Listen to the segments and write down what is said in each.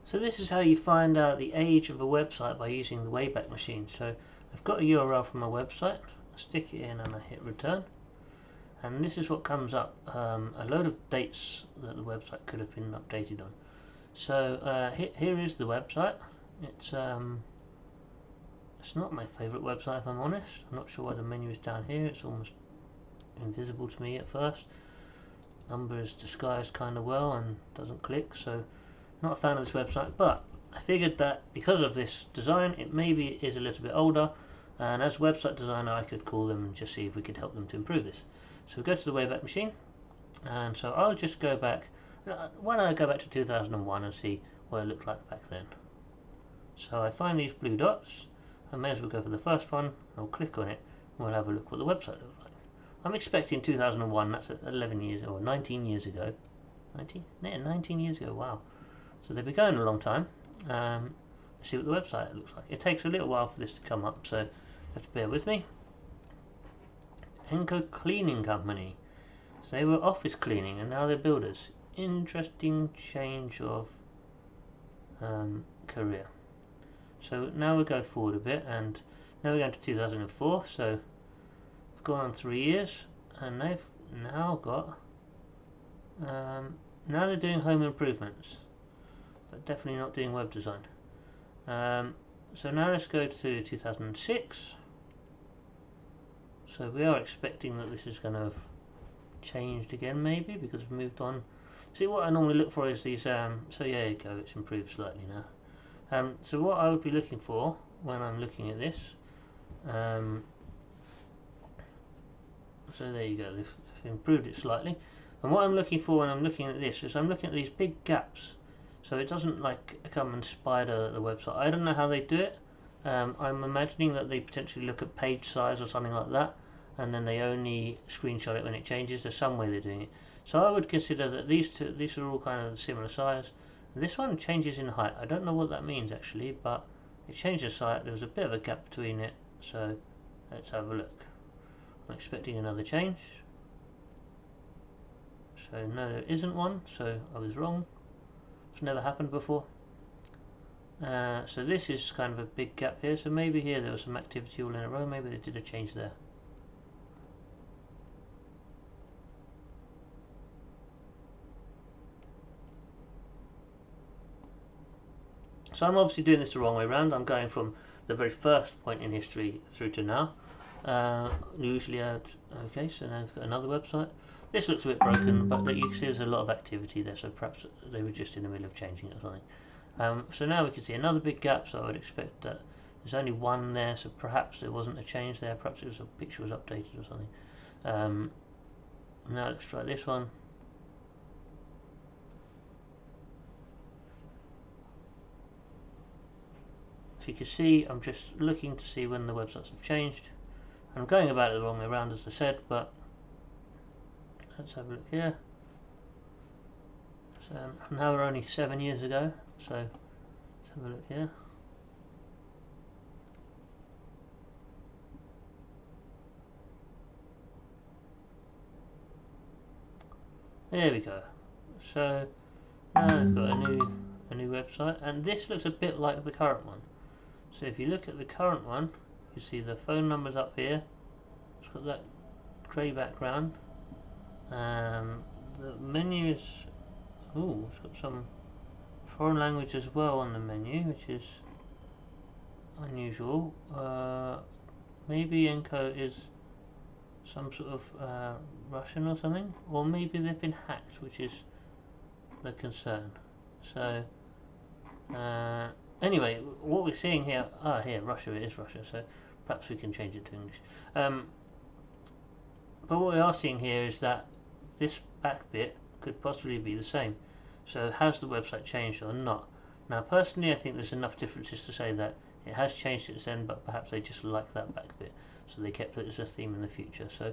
So this is how you find out the age of a website by using the Wayback Machine. So I've got a URL from my website, I stick it in and I hit return, and this is what comes up, a load of dates that the website could have been updated on. So here is the website. It's not my favourite website, if I'm honest. I'm not sure why the menu is down here. It's almost invisible to me at first. Number is disguised kind of well and doesn't click, so not a fan of this website, but I figured that because of this design it maybe is a little bit older, and as website designer I could call them and just see if we could help them to improve this. So go to the Wayback Machine, and so I'll just go back, why don't I go back to 2001 and see what it looked like back then. So I find these blue dots, I may as well go for the first one, I'll click on it and we'll have a look what the website looks like. I'm expecting 2001, that's 11 years or 19 years ago. 19? Yeah, 19 years ago, wow. So they've been going a long time. Let's see what the website looks like. It takes a little while for this to come up, so you have to bear with me. Enco Cleaning Company. So they were office cleaning and now they're builders. Interesting change of career. So now we go forward a bit, and now we're going to 2004. So we've gone on 3 years, and they've now got now they're doing home improvements, but definitely not doing web design. So now let's go to 2006. So we are expecting that this is going to have changed again, maybe because we've moved on. See, what I normally look for is these. So yeah, you go. It's improved slightly now. So what I would be looking for when I'm looking at this. So there you go. They've improved it slightly. And what I'm looking for when I'm looking at this is I'm looking at these big gaps, so it doesn't like come and spider the website. I don't know how they do it. I'm imagining that they potentially look at page size or something like that, and then they only screenshot it when it changes. There's some way they're doing it. So I would consider that these are all kind of similar size. This one changes in height. I don't know what that means actually, but it changed the site. There was a bit of a gap between it, so let's have a look. I'm expecting another change. So no, there isn't one, so I was wrong. It's never happened before. So this is kind of a big gap here, so maybe here there was some activity all in a row, maybe they did a change there. So I'm obviously doing this the wrong way around. I'm going from the very first point in history through to now. Usually okay, so now it's got another website. This looks a bit broken, but you can see there's a lot of activity there, so perhaps they were just in the middle of changing it or something. So now we can see another big gap, so I would expect that there's only one there, so perhaps there wasn't a change there, perhaps it was a picture was updated or something. Now let's try this one. So you can see I'm just looking to see when the websites have changed. I'm going about it the wrong way around, as I said, but let's have a look here. So now we're only 7 years ago, so let's have a look here. There we go. So now they've got a new website, and this looks a bit like the current one. So if you look at the current one, you see the phone numbers up here. It's got that grey background. The menu is it's got some foreign language as well on the menu, which is unusual. Maybe Enco is some sort of Russian or something, or maybe they've been hacked, which is the concern. So anyway, what we're seeing here, here, Russia, it is Russia, so perhaps we can change it to English. But what we are seeing here is that this back bit could possibly be the same. So has the website changed or not? Now personally I think there's enough differences to say that it has changed since then, but perhaps they just like that back bit, so they kept it as a theme in the future. So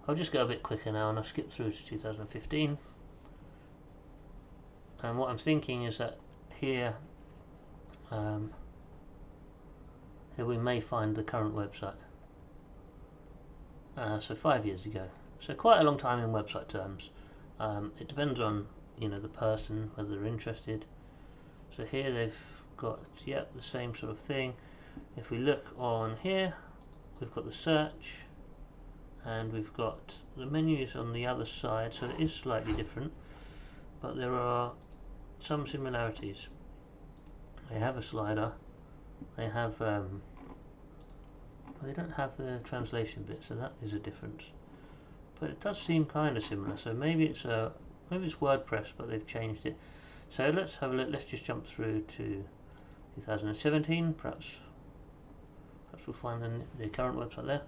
I'll just go a bit quicker now and I'll skip through to 2015. And what I'm thinking is that here we may find the current website. So 5 years ago, so quite a long time in website terms. It depends on the person, whether they're interested. So here they've got, yep, the same sort of thing. If we look on here, we've got the search, and we've got the menus on the other side, so it is slightly different, but there are some similarities. They have a slider, they have but they don't have the translation bit, so that is a difference. But it does seem kind of similar, so maybe it's WordPress, but they've changed it. So let's have a look. Let's just jump through to 2017. Perhaps we'll find the current website there.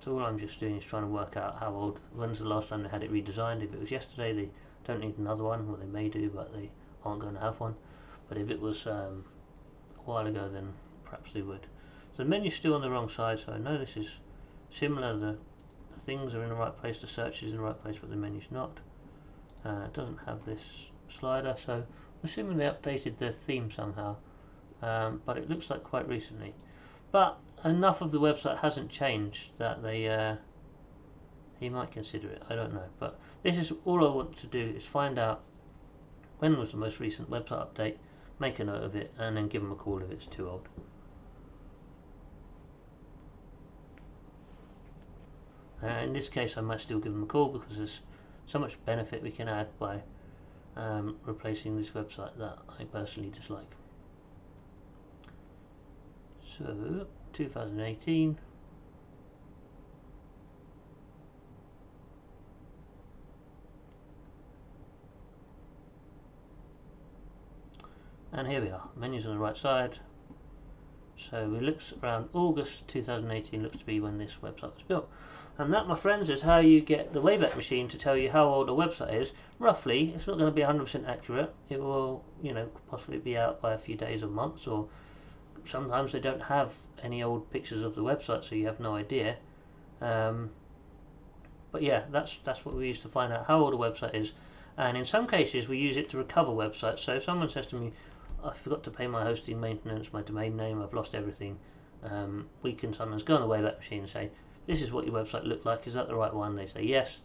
So all I'm just doing is trying to work out how old, when's the last time they had it redesigned. If it was yesterday, they don't need another one. Well, they may do, but they aren't going to have one. But if it was a while ago, then perhaps they would. So the menu's still on the wrong side, so I know this is similar. The things are in the right place, the search is in the right place, but the menu's not. It doesn't have this slider, so I'm assuming they updated their theme somehow, but it looks like quite recently. But enough of the website hasn't changed that he might consider it. I don't know, but this is all I want to do, is find out when was the most recent website update, make a note of it, and then give them a call if it's too old. In this case I might still give them a call, because there's so much benefit we can add by replacing this website that I personally dislike. So 2018, and here we are, menus on the right side. So it looks around August 2018 looks to be when this website was built. And that, my friends, is how you get the Wayback Machine to tell you how old a website is. Roughly, it's not going to be 100% accurate. It will, possibly be out by a few days or months, or sometimes they don't have any old pictures of the website, so you have no idea. But yeah, that's what we use to find out how old a website is. And in some cases, we use it to recover websites. So if someone says to me, I forgot to pay my hosting maintenance, my domain name, I've lost everything, we can sometimes go on the Wayback Machine and say, this is what your website looked like, is that the right one? They say yes.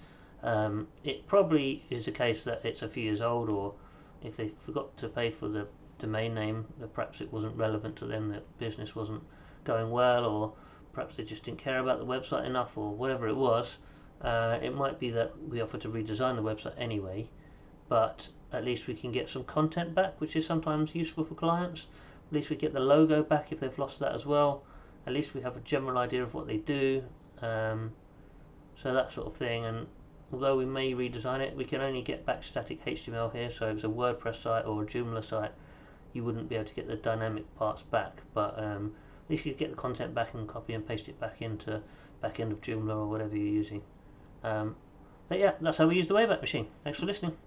It probably is the case that it's a few years old, or if they forgot to pay for the domain name, that perhaps it wasn't relevant to them, that business wasn't going well, or perhaps they just didn't care about the website enough, or whatever it was. It might be that we offer to redesign the website anyway, but at least we can get some content back, which is sometimes useful for clients. At least we get the logo back if they've lost that as well. At least we have a general idea of what they do. So that sort of thing. And although we may redesign it, we can only get back static HTML here. So if it's a WordPress site or a Joomla site, you wouldn't be able to get the dynamic parts back. But at least you get the content back and copy and paste it back into back end of Joomla or whatever you're using. But yeah, that's how we use the Wayback Machine. Thanks for listening.